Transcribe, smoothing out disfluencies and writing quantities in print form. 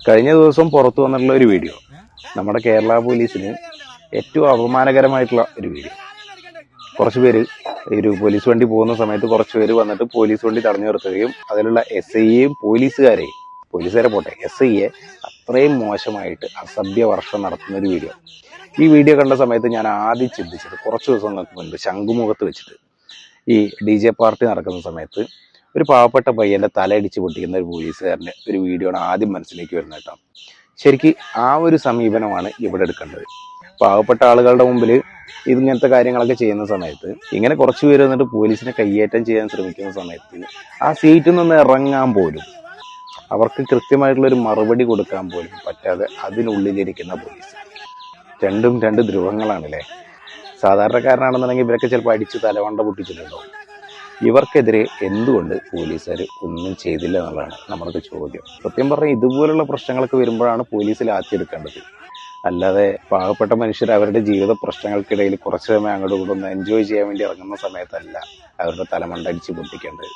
കഴിഞ്ഞ ദിവസം പുറത്തു വന്നിട്ടുള്ള ഒരു വീഡിയോ നമ്മുടെ കേരള പോലീസിന് ഏറ്റവും അപമാനകരമായിട്ടുള്ള ഒരു വീഡിയോ. കുറച്ച് പേര് ഒരു പോലീസ് വണ്ടി പോകുന്ന സമയത്ത് കുറച്ച് പേര് വന്നിട്ട് പോലീസ് വണ്ടി തടഞ്ഞു നിർത്തുകയും അതിലുള്ള SIയെയും പോലീസുകാരെ പോട്ടെ SIയെ അത്രയും മോശമായിട്ട് അസഭ്യവർഷം നടത്തുന്ന ഒരു വീഡിയോ. ഈ വീഡിയോ കണ്ട സമയത്ത് ഞാൻ ആദ്യം ചിന്തിച്ചത് കുറച്ച് ദിവസങ്ങൾക്ക് മുൻപ് ശംഖുമുഖത്ത് വെച്ചിട്ട് ഈ DJ പാർട്ടി നടക്കുന്ന സമയത്ത് ഒരു പാവപ്പെട്ട പയ്യന്റെ തലയിടിച്ച് പൊട്ടിക്കുന്ന ഒരു പോലീസുകാരൻ്റെ ഒരു വീഡിയോ ആണ് ആദ്യം മനസ്സിലേക്ക് വരുന്നത് കേട്ടോ. ശരിക്ക് ആ ഒരു സമീപനമാണ് ഇവിടെ എടുക്കേണ്ടത്. പാവപ്പെട്ട ആളുകളുടെ മുമ്പിൽ ഇങ്ങനത്തെ കാര്യങ്ങളൊക്കെ ചെയ്യുന്ന സമയത്ത് ഇങ്ങനെ കുറച്ച് പേര് വന്നിട്ട് പോലീസിനെ കയ്യേറ്റം ചെയ്യാൻ ശ്രമിക്കുന്ന സമയത്ത് ആ സീറ്റിൽ നിന്ന് ഇറങ്ങാൻ പോലും അവർക്ക് കൃത്യമായിട്ടുള്ളൊരു മറുപടി കൊടുക്കാൻ പോലും പറ്റാതെ അതിനുള്ളിലിരിക്കുന്ന പോലീസ്. രണ്ടും രണ്ട് ധ്രുവങ്ങളാണല്ലേ. സാധാരണക്കാരനാണെന്നുണ്ടെങ്കിൽ ഇവരൊക്കെ ചിലപ്പോൾ അടിച്ച് തലവണ്ട പൊട്ടിച്ചിട്ടുണ്ടാവും. ഇവർക്കെതിരെ എന്തുകൊണ്ട് പോലീസുകാർ ഒന്നും ചെയ്തില്ല എന്നുള്ളതാണ് നമ്മുടെ ചോദ്യം. സത്യം പറഞ്ഞാൽ ഇതുപോലുള്ള പ്രശ്നങ്ങളൊക്കെ വരുമ്പോഴാണ് പോലീസിൽ ആക്കിയെടുക്കേണ്ടത്. അല്ലാതെ പാവപ്പെട്ട മനുഷ്യർ അവരുടെ ജീവിത പ്രശ്നങ്ങൾക്കിടയിൽ കുറച്ച് സമയം അങ്ങോട്ട് കൂടെ ഒന്ന് എൻജോയ് ചെയ്യാൻ വേണ്ടി ഇറങ്ങുന്ന സമയത്തല്ല അവരുടെ തലമണ്ടടിച്ച് പൊട്ടിക്കേണ്ടത്.